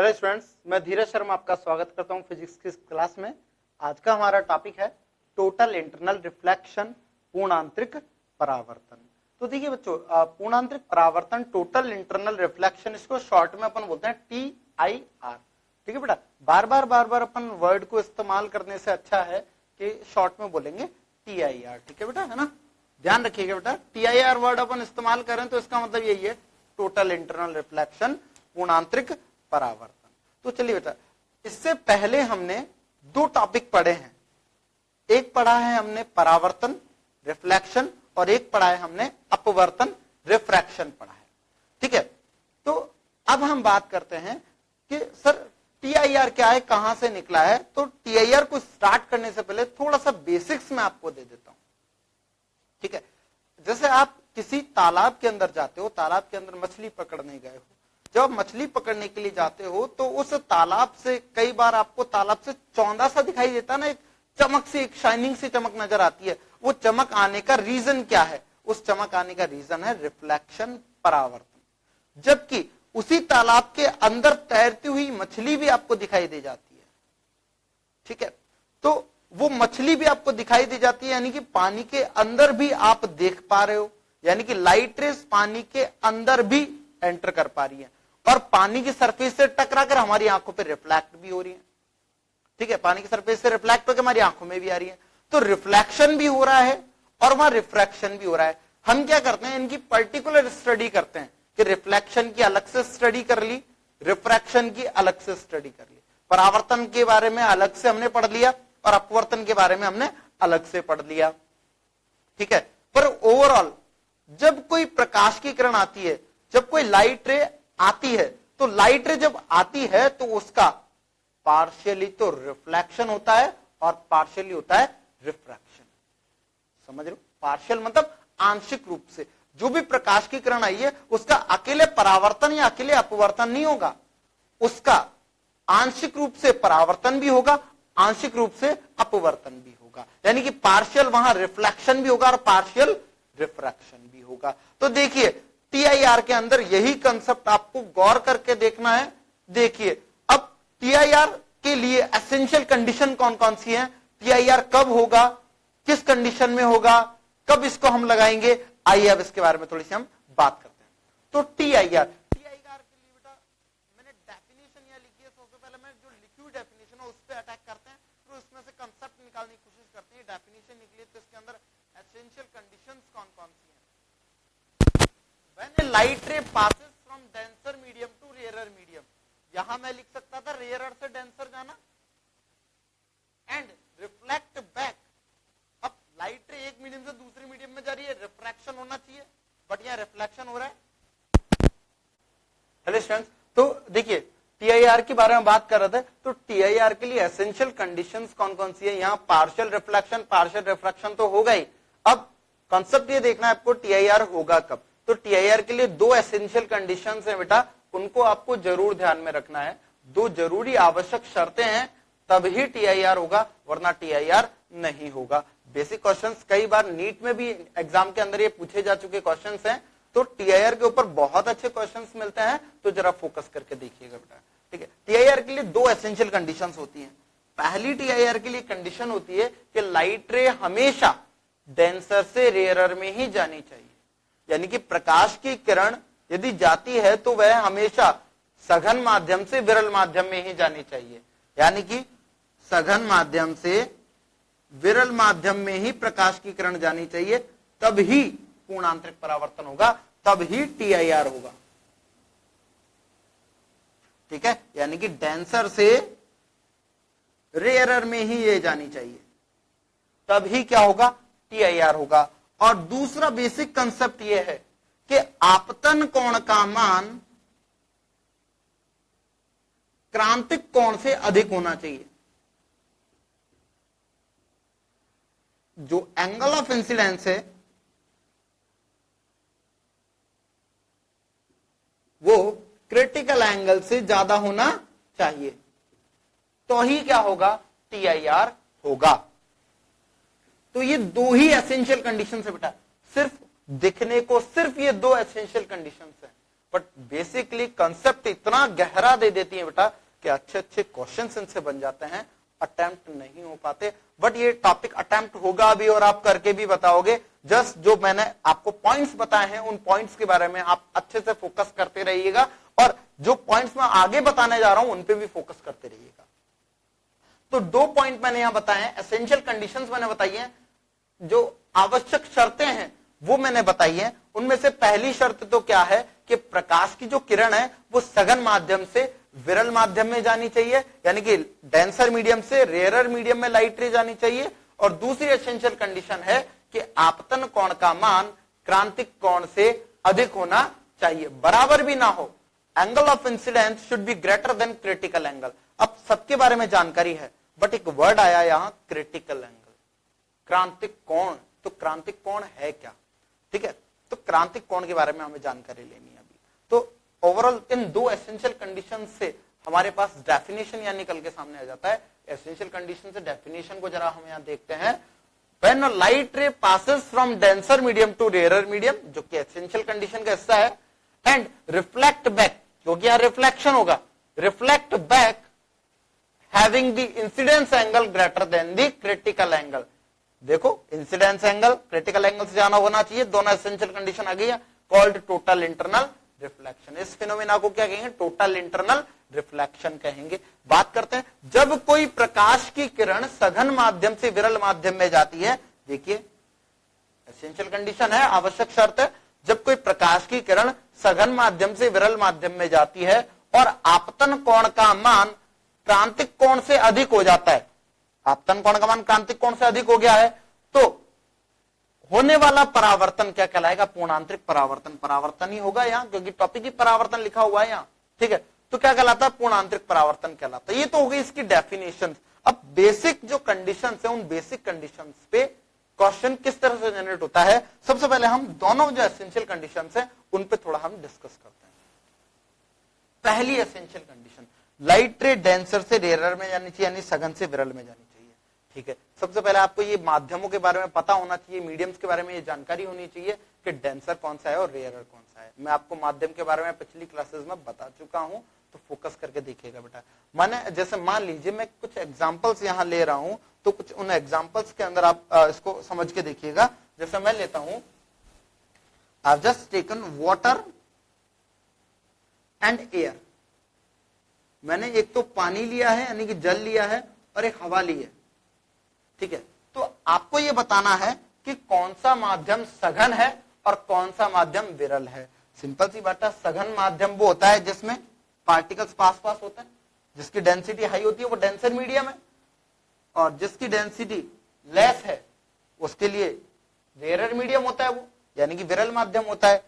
Hello students, मैं धीरज शर्मा आपका स्वागत करता हूं फिजिक्स की क्लास में। आज का हमारा टॉपिक है टोटल इंटरनल रिफ्लेक्शन, पूर्णांतरिक परावर्तन। तो देखिए बच्चों, पूर्णांतरिक परावर्तन, टोटल इंटरनल रिफ्लेक्शन, इसको शॉर्ट में अपन बोलते हैं TIR। ठीक है बेटा, बार बार अपन वर्ड को इस्तेमाल करने से अच्छा है कि शॉर्ट में बोलेंगे TIR। ठीक है बेटा, है ना, ध्यान रखिएगा बेटा। TIR वर्ड अपन इस्तेमाल करें तो इसका मतलब यही है, टोटल इंटरनल रिफ्लेक्शन, पूर्णांतरिक परावर्तन। तो चलिए बेटा, इससे पहले हमने दो टॉपिक पढ़े हैं। एक पढ़ा है हमने परावर्तन, रिफ्लेक्शन, और एक पढ़ा है हमने अपवर्तन, रिफ्रैक्शन पढ़ा है। ठीक है, तो अब हम बात करते हैं कि सर TIR क्या है, कहां से निकला है। तो TIR को स्टार्ट करने से पहले थोड़ा सा बेसिक्स में आपको दे देता हूं। ठीक है, जैसे आप किसी तालाब के अंदर जाते हो, तालाब के अंदर मछली पकड़ने गए हो। जब आप मछली पकड़ने के लिए जाते हो तो उस तालाब से कई बार आपको तालाब से चौंधा सा दिखाई देता है ना, एक चमक सी, एक शाइनिंग सी चमक नजर आती है। वो चमक आने का रीजन क्या है? उस चमक आने का रीजन है रिफ्लेक्शन, परावर्तन। जबकि उसी तालाब के अंदर तैरती हुई मछली भी आपको दिखाई दे जाती है। ठीक है, तो वो मछली भी आपको दिखाई दे जाती है, यानी कि पानी के अंदर भी आप देख पा रहे हो, यानी कि लाइट रेस पानी के अंदर भी एंटर कर पा रही है और पानी की सरफेस से टकराकर हमारी आंखों पे रिफ्लेक्ट भी हो रही है। ठीक है, पानी की सरफेस से रिफ्लेक्ट होकर हमारी आंखों में भी आ रही है। तो रिफ्लेक्शन भी हो रहा है और वहां रिफ्रैक्शन भी हो रहा है। हम क्या करते हैं, इनकी पर्टिकुलर स्टडी करते हैं कि रिफ्लेक्शन की अलग से स्टडी कर ली, रिफ्रैक्शन की अलग से स्टडी कर ली, परावर्तन के बारे में अलग से हमने पढ़ लिया और अपवर्तन के बारे में हमने अलग से पढ़ लिया। ठीक है, पर ओवरऑल जब कोई प्रकाश की किरण आती है, जब कोई लाइट रे आती है, तो लाइट रे जब आती है तो उसका पार्शियली तो रिफ्लेक्शन होता है और पार्शियली होता है रिफ्रैक्शन। समझ रहे हो? पार्शियल मतलब आंशिक रूप से। जो भी प्रकाश की किरण आई है उसका अकेले परावर्तन या अकेले अपवर्तन नहीं होगा, उसका आंशिक रूप से परावर्तन भी होगा, आंशिक रूप से अपवर्तन भी होगा। यानी कि पार्शियल वहां रिफ्लेक्शन भी होगा और पार्शियल रिफ्रैक्शन भी होगा। तो देखिए TIR के अंदर यही कंसेप्ट आपको गौर करके देखना है। देखिए, अब TIR के लिए एसेंशियल कंडीशन कौन कौन सी है, TIR कब होगा, किस कंडीशन में होगा, कब इसको हम लगाएंगे, आइए अब इसके बारे में थोड़ी सी हम बात करते हैं। तो TIR के लिए बेटा मैंने डेफिनेशन यहां लिखी है। सबसे पहले मैं जो लिखी हुई डेफिनेशन है उस पर अटैक करते हैं, फिर उसमें से कंसेप्ट निकालने की कोशिश करते हैं। डेफिनेशन निकली तो इसके अंदर एसेंशियल कंडीशंस कौन कौन सी हैं। When a light ray passes from denser medium to rarer medium, यहां मैं लिख सकता था rarer से denser जाना, and reflect back। अब लाइट रे एक मीडियम से दूसरे मीडियम में जा रही है, रिफ्रैक्शन होना चाहिए, बट यहां रिफ्लेक्शन हो रहा है। हेलो स्टूडेंट्स, तो देखिए TIR के बारे में बात कर रहे थे। तो TIR के लिए एसेंशियल कंडीशंस कौन कौन सी है, यहां पार्शियल रिफ्लेक्शन, पार्शियल रिफ्रैक्शन तो होगा ही। अब कॉन्सेप्ट ये देखना है आपको TIR होगा कब। तो TIR के लिए दो एसेंशियल कंडीशंस हैं बेटा, उनको आपको जरूर ध्यान में रखना है। दो जरूरी आवश्यक शर्तें हैं, तभी TIR होगा, वरना TIR नहीं होगा। बेसिक क्वेश्चंस कई बार नीट में भी एग्जाम के अंदर ये पूछे जा चुके क्वेश्चंस हैं, तो TIR के ऊपर बहुत अच्छे क्वेश्चंस मिलते हैं, तो जरा फोकस करके देखिएगा बेटा। ठीक है, TIR के लिए दो एसेंशियल कंडीशंस होती हैं। पहली TIR के लिए कंडीशन होती है कि लाइट रे हमेशा डेंसर से रेयरर में ही जानी चाहिए, यानी कि प्रकाश की किरण यदि जाती है तो वह हमेशा सघन माध्यम से विरल माध्यम में ही जानी चाहिए, यानी कि सघन माध्यम से विरल माध्यम में ही प्रकाश की किरण जानी चाहिए, तब ही पूर्णांतरिक परावर्तन होगा, तब ही TIR होगा। ठीक है, यानी कि डेंसर से रेयरर में ही ये जानी चाहिए, तब ही क्या होगा, TIR होगा। और दूसरा बेसिक कंसेप्ट यह है कि आपतन कोण का मान क्रांतिक कोण से अधिक होना चाहिए। जो एंगल ऑफ इंसिडेंस है वो क्रिटिकल एंगल से ज्यादा होना चाहिए, तो ही क्या होगा, TIR होगा। तो ये दो ही एसेंशियल कंडीशन है बेटा, सिर्फ दिखने को सिर्फ ये दो एसेंशियल कंडीशंस हैं, बट बेसिकली कंसेप्ट इतना गहरा दे देती है बेटा कि अच्छे अच्छे क्वेश्चंस इनसे बन जाते हैं, अटेम्प्ट नहीं हो पाते। बट ये टॉपिक अटेम्प्ट होगा भी और आप करके भी बताओगे। जस्ट जो मैंने आपको पॉइंट्स बताए हैं उन पॉइंट्स के बारे में आप अच्छे से फोकस करते रहिएगा, और जो पॉइंट्स मैं आगे बताने जा रहा हूं उन पे भी फोकस करते रहिएगा। तो 2 पॉइंट मैंने यहां बताए हैं, एसेंशियल कंडीशंस मैंने बताई हैं, जो आवश्यक शर्तें हैं वो मैंने बताई हैं। उनमें से पहली शर्त तो क्या है कि प्रकाश की जो किरण है वो सघन माध्यम से विरल माध्यम में जानी चाहिए, यानी कि डेंसर मीडियम से रेयरर मीडियम में लाइट रे जानी चाहिए। और दूसरी एसेंशियल कंडीशन है कि आपतन कोण का मान क्रांतिक कोण से अधिक होना चाहिए, बराबर भी ना हो। Angle of incidence should be greater than critical angle. अब सबके बारे में जानकारी है, बट एक वर्ड आया यहां क्रिटिकल एंगल, क्रांतिक कोण। तो क्रांतिक कोण है क्या, ठीक है? तो क्रांतिक कोण के बारे में हमें जानकारी लेनी है अभी। तो ओवरऑल इन 2 एसेंशियल कंडीशन से हमारे पास डेफिनेशन यहां निकल के सामने आ जाता है। एसेंशियल कंडीशन से डेफिनेशन को जरा हम यहां देखते हैं। When a light ray passes from denser medium to rarer medium, जो कि एसेंशियल कंडीशन का हिस्सा है, एंड रिफ्लेक्ट बैक, क्योंकि यहां रिफ्लेक्शन होगा, reflect back having the incidence angle greater than the critical angle. देखो, इंसिडेंस एंगल क्रिटिकल एंगल से ज्यादा होना चाहिए, दोनों एसेंशियल कंडीशन आ गई है। Called total internal reflection. इस फिनोमेना को क्या कहेंगे? टोटल इंटरनल रिफ्लेक्शन कहेंगे। बात करते हैं जब कोई प्रकाश की किरण सघन माध्यम से विरल माध्यम में जाती है। देखिए, एसेंशियल कंडीशन है, आवश्यक शर्त है, जब कोई प्रकाश की किरण सघन माध्यम से विरल माध्यम में जाती है और आपतन कोण का मान क्रांतिक कोण से अधिक हो जाता है, आपतन कोण का मान क्रांतिक कोण से अधिक हो गया है, तो होने वाला परावर्तन क्या कहलाएगा? पूर्णांतरिक परावर्तन। परावर्तन ही होगा यहां, क्योंकि टॉपिक ही परावर्तन लिखा हुआ है यहां, ठीक है? तो क्या कहलाता है? पूर्णांतरिक परावर्तन कहलाता है। ये तो हो गई इसकी डेफिनेशन। अब बेसिक जो कंडीशन है, उन बेसिक कंडीशन पे क्वेश्चन किस तरह से जनरेट होता है, सबसे पहले हम दोनों जो एसेंशियल कंडीशन है उन पे थोड़ा हम डिस्कस करते हैं। पहली एसेंशियल कंडीशन, लाइट रे डेंसर से रेयरर में जानी चाहिए, यानी सघन से विरल में जानी चाहिए, ठीक है? सबसे पहले आपको ये माध्यमों के बारे में पता होना चाहिए, मीडियम्स के बारे में ये जानकारी होनी चाहिए कि डेंसर कौन सा है और रेयरर कौन सा है। मैं आपको माध्यम के बारे में पिछली क्लासेस में बता चुका हूं, तो फोकस करके देखिएगा बेटा। माने जैसे मान लीजिए मैं कुछ एग्जांपल्स यहां ले रहा हूं, तो कुछ उन एग्जांपल्स के अंदर आप इसको समझ के देखिएगा। जैसे मैं लेता हूं, I have just taken water and air. मैंने एक तो पानी लिया है, यानी कि जल लिया है, और एक हवा ली है, ठीक है? तो आपको यह बताना है कि कौन सा माध्यम सघन है और कौन सा माध्यम विरल है। सिंपल सी बात है, सघन माध्यम वो होता है जिसमें पार्टिकल्स पास पास होते हैं, जिसकी डेंसिटी हाई होती है, वो डेंसर मीडियम है, और जिसकी डेंसिटी लेस है उसके लिए रेयरर मीडियम होता है, वो यानी कि विरल माध्यम होता है।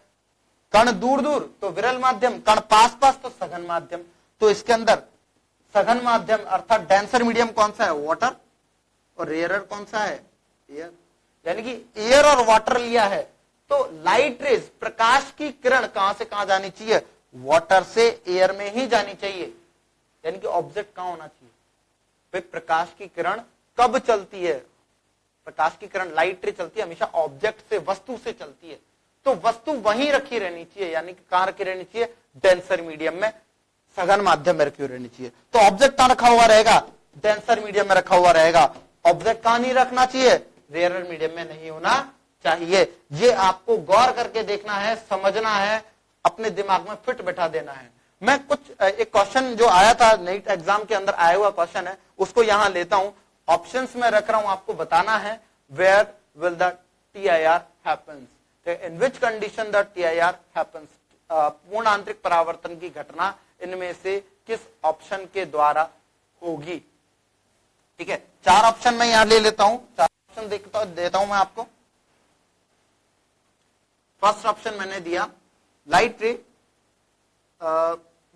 कण दूर दूर तो विरल माध्यम, कण पास पास तो सघन माध्यम। तो इसके अंदर सघन माध्यम अर्थात डेंसर मीडियम कौन सा है? वाटर। और रेयरर कौन सा है? एयर। यानी कि एयर और वाटर लिया है, तो लाइट रेज, प्रकाश की किरण कहां से कहां जानी चाहिए? वाटर से एयर में ही जानी चाहिए। यानी कि ऑब्जेक्ट कहां होना चाहिए? भाई प्रकाश की किरण कब चलती है? प्रकाश की किरण लाइट रे चलती है हमेशा ऑब्जेक्ट से, वस्तु से चलती है, तो वस्तु वहीं रखी रहनी चाहिए, यानी कि कहां रखी रहनी चाहिए? डेंसर मीडियम में, सघन माध्यम में रखी रहनी चाहिए। तो ऑब्जेक्ट कहां रखा हुआ रहेगा? डेंसर मीडियम में रखा हुआ रहेगा। ऑब्जेक्ट कहां नहीं रखना चाहिए? रेयरर मीडियम में नहीं होना चाहिए। ये आपको गौर करके देखना है, समझना है, अपने दिमाग में फिट बैठा देना है। मैं कुछ एक क्वेश्चन जो आया था नीट एग्जाम के अंदर आया हुआ क्वेश्चन है, उसको यहां लेता हूं, ऑप्शंस में रख रहा हूं, आपको बताना है where will the TIR happens, in which condition the TIR happens, पूर्ण आंतरिक परावर्तन की घटना इनमें से किस ऑप्शन के द्वारा होगी, ठीक है? 4 ऑप्शन मैं यहां ले लेता हूं, 4 ऑप्शन देता हूं मैं आपको। फर्स्ट ऑप्शन मैंने दिया, लाइट रे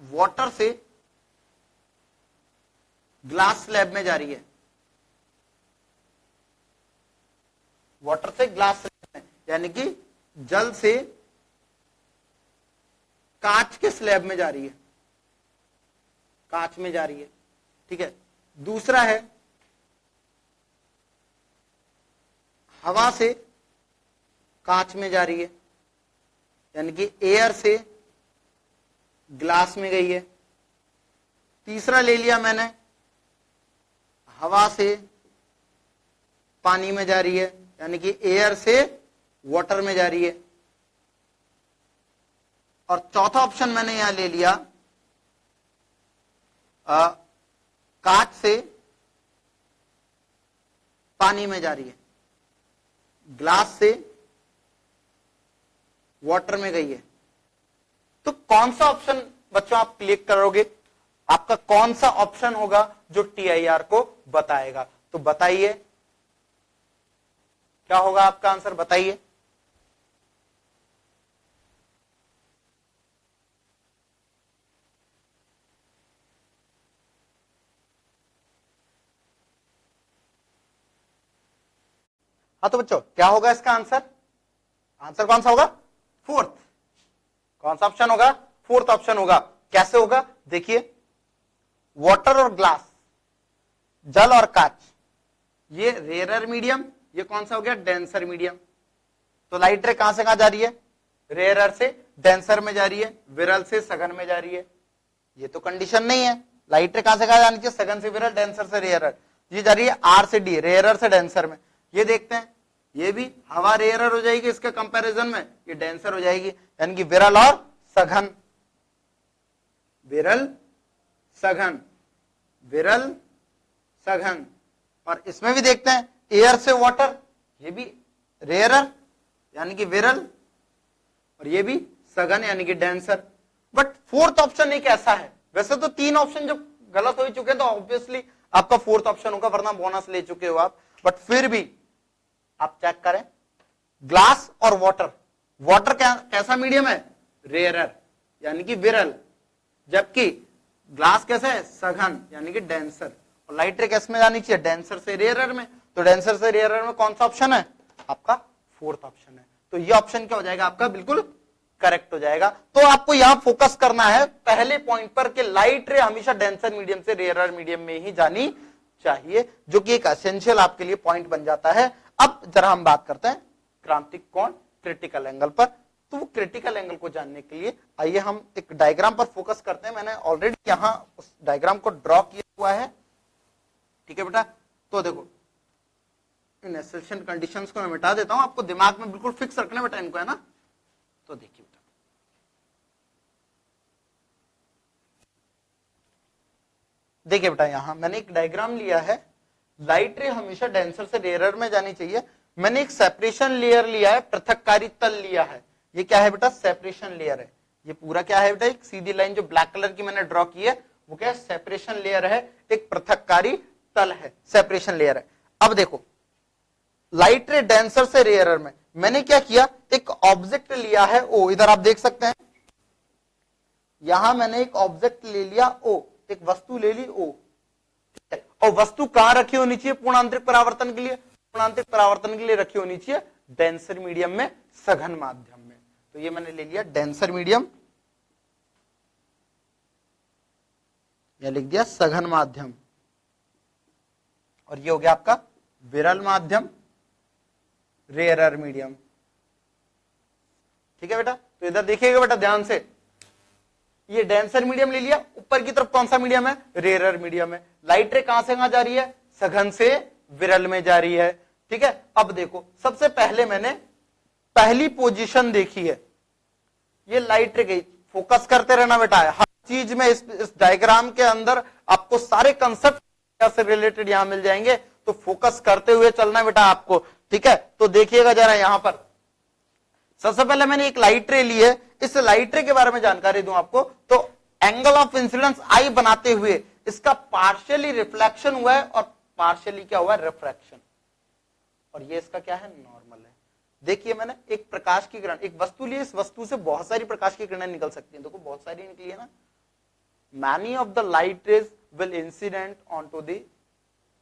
वाटर से ग्लास स्लैब में जा रही है, वाटर से ग्लास स्लैब में, यानी कि जल से कांच के स्लैब में जा रही है, कांच में जा रही है, ठीक है? दूसरा है हवा से कांच में जा रही है, यानी कि एयर से ग्लास में गई है। तीसरा ले लिया मैंने, हवा से पानी में जा रही है, यानी कि एयर से वाटर में जा रही है। और चौथा ऑप्शन मैंने यहां ले लिया, कांच से पानी में जा रही है, ग्लास से वाटर में गई है। तो कौन सा ऑप्शन बच्चों आप क्लिक करोगे? आपका कौन सा ऑप्शन होगा जो TIR को बताएगा? तो बताइए क्या होगा आपका आंसर, बताइए। हाँ तो बच्चों क्या होगा इसका आंसर? आंसर कौन सा होगा? फोर्थ। कौन सा ऑप्शन होगा? फोर्थ ऑप्शन होगा। कैसे होगा? देखिए, वाटर और ग्लास, जल और कांच, ये रेयरर मीडियम, ये कौन सा हो गया? Denser medium. तो लाइट रे कहां से कहां जा रही है? रेयरर से डेंसर में जा रही है, विरल से सघन में जा रही है। ये तो कंडीशन नहीं है। लाइट रे कहां से कहां जानी चाहिए? सघन से विरल, डेंसर से रेयरर। ये जा रही है R से D, रेयरर से डेंसर में। ये देखते हैं, ये भी हवा रेयरर हो जाएगी इसके कंपैरिजन में, ये डेंसर हो जाएगी, यानी कि विरल और सघन, विरल सघन, विरल सघन। और इसमें भी देखते हैं, एयर से वाटर, ये भी रेयरर यानी कि विरल, और ये भी सघन यानी कि डेंसर। बट फोर्थ ऑप्शन एक ऐसा है, वैसे तो तीन ऑप्शन जो गलत हो चुके हैं तो ऑब्वियसली आपका फोर्थ ऑप्शन होगा, वरना बोनस ले चुके हो आप। बट फिर भी आप चेक करें, ग्लास और वाटर, वाटर कैसा मीडियम है? रेयरर यानी कि विरल, जबकि ग्लास कैसा है? सघन यानी कि डेंसर। और लाइट रे किस में जानी चाहिए? डेंसर से रेयरर में। तो डेंसर से रेयरर में कौन सा ऑप्शन है? आपका फोर्थ ऑप्शन है। तो ये ऑप्शन क्या हो जाएगा आपका? बिल्कुल करेक्ट हो जाएगा। तो आपको यहां फोकस करना है पहले पॉइंट पर कि लाइट रे हमेशा डेंसर मीडियम से रेयरर मीडियम में ही जानी चाहिए, जो कि एक एसेंशियल आपके लिए पॉइंट बन जाता है। अब जरा हम बात करते हैं क्रांतिक कोण क्रिटिकल एंगल पर। तो वो क्रिटिकल एंगल को जानने के लिए आइए हम एक डायग्राम पर फोकस करते हैं। मैंने ऑलरेडी यहां उस डायग्राम को ड्रॉ किया हुआ है, ठीक है बेटा। तो देखो, इन एसेंशियल कंडीशंस को मैं मिटा देता हूं, आपको दिमाग में बिल्कुल फिक्स रखना बेटा इनको, है ना। तो देखिए बेटा, देखिए बेटा, यहां मैंने एक डायग्राम लिया है। लाइट रे हमेशा डेंसर से रेयरर में जानी चाहिए। मैंने एक सेपरेशन लेयर लिया है, पृथक्कारी तल लिया है। ये क्या है बेटा? सेपरेशन लेयर है। ये पूरा क्या है बेटा? एक सीधी लाइन जो ब्लैक कलर की मैंने ड्रॉ की है, वो क्या है? सेपरेशन लेयर है, एक पृथक्कारी तल है, सेपरेशन लेयर है। अब देखो, लाइट रे डेंसर से रेयरर में मैंने क्या किया? एक ऑब्जेक्ट लिया है O, इधर आप देख सकते हैं, यहां मैंने एक ऑब्जेक्ट ले लिया O, एक वस्तु ले ली O, ठीक है। और वस्तु कहां रखी होनी चाहिए पूर्णांतरिक परावर्तन के लिए? पूर्णांतरिक परावर्तन के लिए रखी होनी चाहिए डेंसर मीडियम में, सघन माध्यम में। तो ये मैंने ले लिया डेंसर मीडियम, या लिख दिया सघन माध्यम, और ये हो गया आपका विरल माध्यम, रेयरर मीडियम, ठीक है बेटा। तो इधर देखिएगा बेटा ध्यान से, ये डेंसर मीडियम ले लिया, ऊपर की तरफ कौन सा मीडियम है? रेयरर मीडियम है। लाइट रे कहां से कहां जा रही है? सघन से विरल में जा रही है, ठीक है। अब देखो, सबसे पहले मैंने पहली पोजीशन देखी है, ये लाइट रे गई। फोकस करते रहना बेटा, हर चीज में इस डायग्राम के अंदर आपको सारे कंसेप्ट से रिलेटेड यहां मिल जाएंगे, तो फोकस करते हुए चलना बेटा आपको, ठीक है। तो देखिएगा जरा यहां पर, सबसे पहले मैंने एक लाइट रे ली है। इस लाइट रे के बारे में जानकारी दूं आपको, तो एंगल ऑफ इंसिडेंस आई बनाते हुए इसका पार्शियली रिफ्लेक्शन हुआ है और पार्शियली क्या हुआ है? रिफ्रैक्शन। और ये इसका क्या है? नॉर्मल है। देखिए, मैंने एक प्रकाश की किरण, एक वस्तु ली, इस वस्तु से बहुत सारी प्रकाश की किरणें निकल सकती हैं। देखो बहुत सारी निकली है ना। Many of the light rays will incident onto the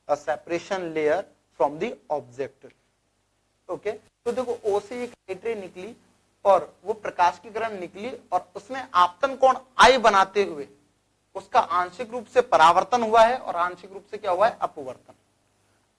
separation layer from the object, okay. तो देखो, ओ से एक लाइट रे निकली और वो प्रकाश की किरण निकली और उसने आपतन कोण आई बनाते हुए उसका आंशिक रूप से परावर्तन हुआ है और आंशिक रूप से क्या हुआ है? अपवर्तन।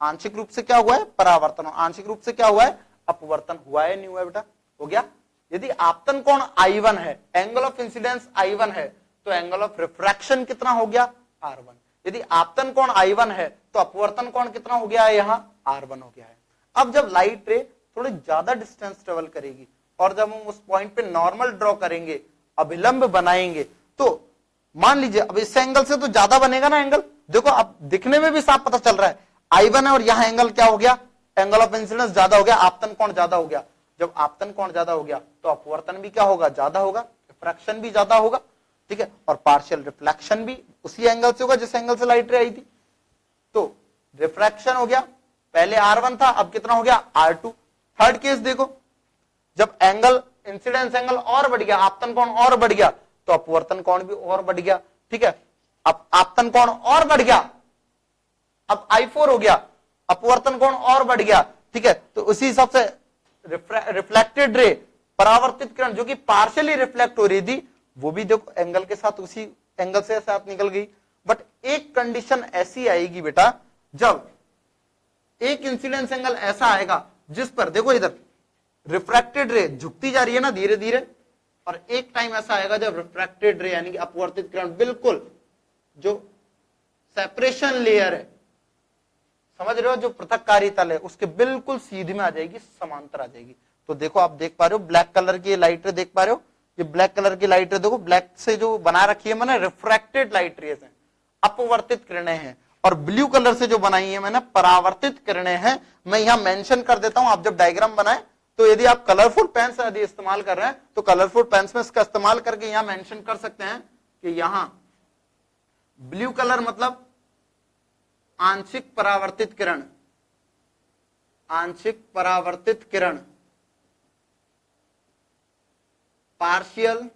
आंशिक रूप से क्या हुआ है? परावर्तन। आंशिक रूप से क्या हुआ है? अपवर्तन। हुआ है नहीं हुआ है बेटा? हो गया यदि आपतन कोण I1 है, एंगल ऑफ इंसिडेंस I1 है, तो एंगल ऑफ रिफ्रैक्शन कितना हो गया R1। यदि आपतन कोण I1 है तो अपवर्तन कोण कितना हो गया है, यहां R1 हो गया है। अब जब लाइट रे थोड़ी ज्यादा डिस्टेंस ट्रेवल करेगी और जब हम उस पॉइंट पे नॉर्मल ड्रॉ करेंगे, अभिलंब बनाएंगे, तो मान लीजिए अब इस एंगल से तो ज्यादा बनेगा ना एंगल, देखो अब दिखने में भी साफ पता चल रहा है I1 है और यहां एंगल क्या हो गया, एंगल ऑफ इंसिडेंस ज्यादा हो गया, आपतन कोण ज्यादा हो गया। जब आपतन कोण ज्यादा हो गया तो अपवर्तन भी क्या होगा, ज्यादा होगा, रिफ्रैक्शन भी ज्यादा होगा, ठीक है, और पार्शियल रिफ्लेक्शन भी उसी एंगल से होगा जिस एंगल से लाइट रे आई थी। तो रिफ्रैक्शन हो गया, पहले R1 था, अब कितना हो गया R2। थर्ड केस देखो, जब एंगल इंसिडेंस एंगल और बढ़ गया, आपतन कोण और बढ़ गया, तो अपवर्तन कोण भी और बढ़ गया, ठीक है। अब आपतन कोण और बढ़ गया, अब I4 हो गया, अपवर्तन कोण और बढ़ गया, ठीक है। तो उसी हिसाब से रिफ्लेक्टेड रे, परावर्तित किरण जो कि पार्शियली रिफ्लेक्ट हो रही थी, वो भी देखो एंगल के साथ उसी एंगल से साथ निकल गई। बट एक कंडीशन ऐसी आएगी बेटा, जब एक इंसिडेंस एंगल ऐसा आएगा जिस पर देखो इधर रिफ्रैक्टेड रे झुकती जा रही है ना धीरे धीरे, और एक टाइम ऐसा आएगा जब रिफ्रैक्टेड रे यानी कि अपवर्तित किरण बिल्कुल जो सेपरेशन लेयर है, समझ रहे हो, जो पृथककारी तल है उसके बिल्कुल सीधे में आ जाएगी, समांतर आ जाएगी। तो देखो आप देख पा रहे हो ब्लैक कलर की लाइट रे देख पा रहे हो, ये ब्लैक कलर की लाइट रे देखो, ब्लैक से जो बना रखी है मैंने रिफ्रैक्टेड लाइट रेज है, अपवर्तित किरणें हैं, और ब्लू कलर से जो बनाई है मैंने परावर्तित किरणें हैं। मैं यहां मेंशन कर देता हूं, आप जब डायग्राम बनाए तो यदि आप कलरफुल पेन्स यदि इस्तेमाल कर रहे हैं तो कलरफुल पेन्स में इसका इस्तेमाल करके यहां मेंशन कर सकते हैं कि यहां ब्लू कलर मतलब आंशिक परावर्तित किरण, आंशिक परावर्तित किरण, पार्शियल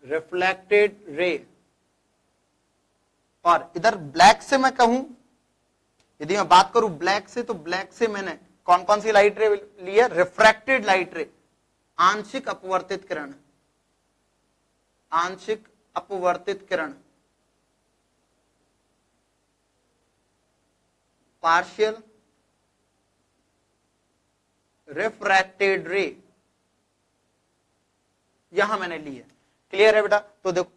रिफ्लेक्टेड रे। और इधर ब्लैक से मैं कहूं, यदि मैं बात करूं ब्लैक से, तो ब्लैक से मैंने कौन कौन सी लाइट रे ली है, रिफ्रैक्टेड लाइट रे, आंशिक अपवर्तित किरण, आंशिक अपवर्तित किरण, पार्शियल रिफ्रैक्टेड रे, यहां मैंने ली है। क्लियर है बेटा? तो देखो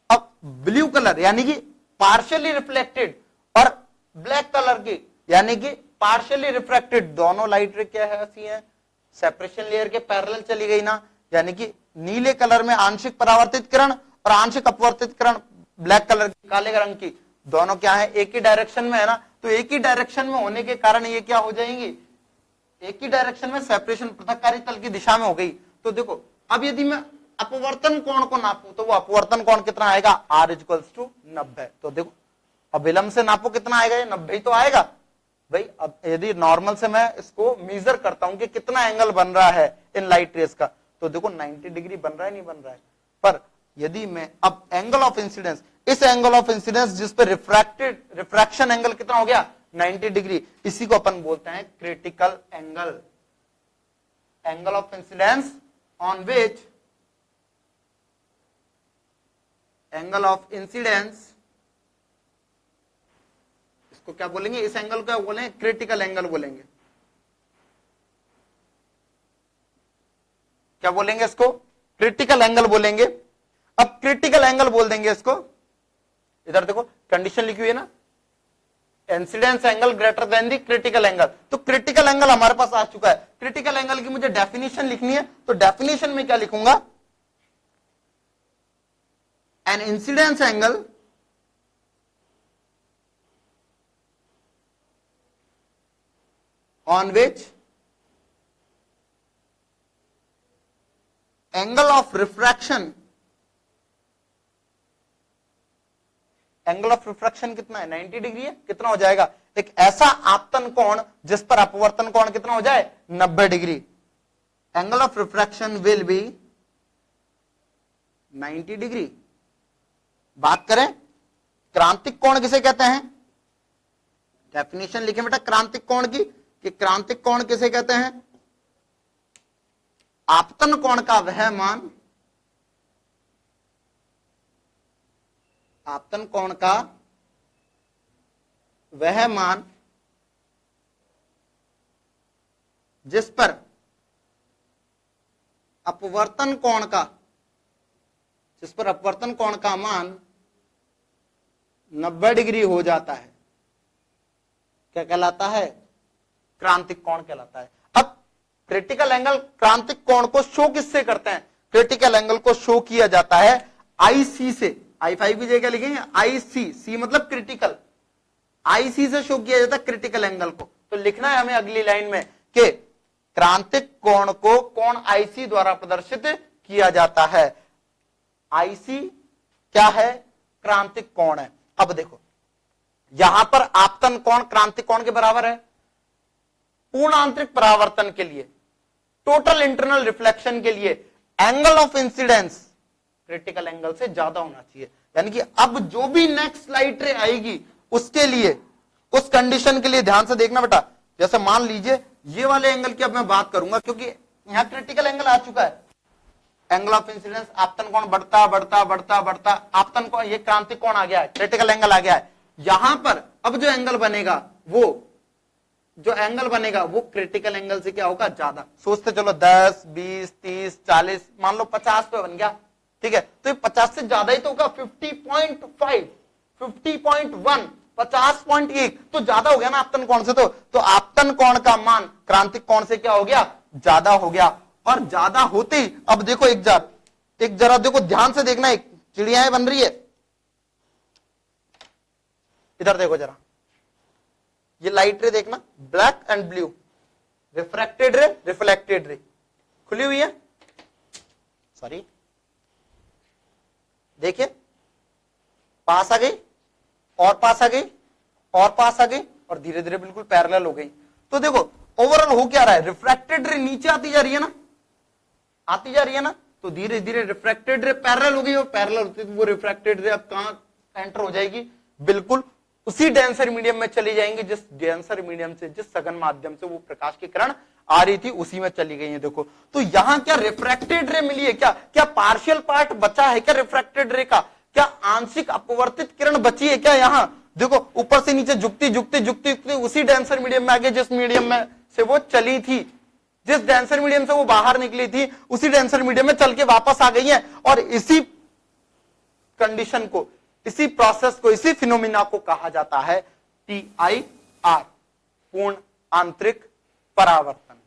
अब ब्लू कलर यानी कि पार्शियली रिफ्लेक्टेड और ब्लैक कलर की यानी कि पार्शियली रिफ्रैक्टेड, दोनों लाइट रे क्या है, ऐसी है, सेपरेशन लेयर के पैरेलल चली गई ना, यानी कि नीले कलर में आंशिक परावर्तित किरण और आंशिक अपवर्तित किरण ब्लैक कलर की, काले रंग की, दोनों क्या है, एक ही डायरेक्शन में है ना। तो एक ही डायरेक्शन में होने के कारण ये क्या हो जाएंगी, एक ही डायरेक्शन में सेपरेशन पृथककारी तल की दिशा में हो गई। तो देखो अब यदि मैं अपवर्तन कोण को नापू तो वो अपवर्तन कोण कितना आएगा, R = 90। तो देखो अभिलंब से नापो कितना आएगा, ये 90 तो आएगा भाई। अब यदि नॉर्मल से मैं इसको मेजर करता हूं कि कितना एंगल बन रहा है इन लाइट रेस का, तो देखो 90 डिग्री बन रहा है, नहीं बन रहा है। पर यदि मैं अब एंगल ऑफ इंसिडेंस, इस एंगल ऑफ इंसिडेंस जिस पर रिफ्रैक्शन एंगल कितना हो गया, 90 डिग्री, इसी को अपन बोलते हैं critical angle, angle of incidence on which, angle of incidence, इसको क्या बोलेंगे, इस एंगल को क्या बोलेंगे, क्रिटिकल एंगल बोलेंगे। क्या बोलेंगे इसको, क्रिटिकल एंगल बोलेंगे। अब क्रिटिकल एंगल बोल देंगे इसको, इधर देखो कंडीशन लिखी हुई है ना, इंसिडेंस एंगल ग्रेटर देन दी क्रिटिकल एंगल। तो क्रिटिकल एंगल हमारे पास आ चुका है। क्रिटिकल एंगल की मुझे डेफिनेशन लिखनी है, तो डेफिनेशन में क्या लिखूंगा, an incidence angle on which angle of refraction, angle of refraction कितना है, 90 डिग्री है, कितना हो जाएगा, एक ऐसा आपतन कोण जिस पर अपवर्तन कोण कितना हो जाए, 90 degree. Angle of refraction will be 90 degree. बात करें क्रांतिक कोण किसे कहते हैं, डेफिनेशन लिखे बेटा क्रांतिक कोण की, कि क्रांतिक कोण किसे कहते हैं, आपतन कोण का वह मान, आपतन कोण का वह मान जिस पर अपवर्तन कोण का, जिस पर अपवर्तन कोण का मान 90 डिग्री हो जाता है, क्या कहलाता है? क्रांतिक कोण कहलाता है। अब क्रिटिकल एंगल क्रांतिक कोण को शो किससे करते हैं? क्रिटिकल एंगल को शो किया जाता है आईसी से। I5 की जगह लिखेंगे आईसी, सी मतलब क्रिटिकल, आईसी से शो किया जाता है क्रिटिकल एंगल को। तो लिखना है हमें अगली लाइन में कि क्रांतिक कोण को कोण आईसी द्वारा प्रदर्शित किया जाता है। आईसी क्या है? क्रांतिक कोण है। अब देखो यहां पर आपतन कोण क्रांतिक कोण के बराबर है। पूर्ण आंतरिक परावर्तन के लिए, टोटल इंटरनल रिफ्लेक्शन के लिए angle of incidence critical angle से ज्यादा होना चाहिए। यानी कि अब जो भी नेक्स्ट लाइट रे आएगी उसके लिए, उस कंडीशन के लिए ध्यान से देखना बेटा। जैसे मान लीजिए ये वाले एंगल की अब मैं बात करूंगा, क्योंकि यहां क्रिटिकल एंगल आ चुका है। एंगल ऑफ इंसिडेंस आपतन कोण बढ़ता बढ़ता बढ़ता बढ़ता, आपतन कोण, ये क्रांतिक कोण आ गया है, क्रिटिकल एंगल आ गया है। यहां पर अब जो एंगल बनेगा वो क्रिटिकल एंगल से क्या होगा? ज्यादा। सोचते चलो 10, 20, 30, 40, मान लो 50 पे बन गया, ठीक है। तो ये 50 से ज्यादा ही तो होगा, 50.5, 50.1, 50.1 तो ज्यादा हो गया ना आपतन कोण से। तो आपतन कोण का मान क्रांतिक कोण से क्या हो गया? ज्यादा हो गया। और ज्यादा होते ही अब देखो एक जरा देखो ध्यान से देखना, एक चिड़ियाएं बन रही है, इधर देखो जरा, ये लाइट रे देखना, ब्लैक एंड ब्लू, रिफ्रैक्टेड रे, रिफ्लेक्टेड रे, खुली हुई है, सॉरी, देखिए पास आ गई और पास आ गई और पास आ गई और धीरे धीरे बिल्कुल पैरेलल हो गई। तो देखो ओवरऑल हो क्या रहा है? रिफ्रैक्टेड रे नीचे आती जा रही है ना, आती जा रही है ना, तो धीरे धीरे रिफ्रैक्टेड रे पैरेलल हो गई, और पैरेलल होती है तो वो रिफ्रैक्टेड रे अब कहां एंटर हो जाएगी? बिल्कुल उसी डेंसर मीडियम में चली जाएंगी जिस डेंसर मीडियम से, जिस सघन माध्यम से वो प्रकाश की किरण आ रही थी, उसी में चली गई है। देखो तो यहां क्या रिफ्रैक्टेड रे मिली है? क्या पार्शियल पार्ट बचा है क्या रिफ्रैक्टेड रे का? क्या आंशिक अपवर्तित किरण बची है क्या? यहां देखो ऊपर से नीचे झुकती झुकती झुकती उसी डेंसर मीडियम में आ गई जिस मीडियम में से वो चली थी, जिस डेंसर मीडियम से वो बाहर निकली थी, उसी डेंसर मीडियम में चल के वापस आ गई है। और इसी कंडीशन को, इसी प्रोसेस को, इसी फिनोमिना को कहा जाता है TIR, पूर्ण आंतरिक परावर्तन।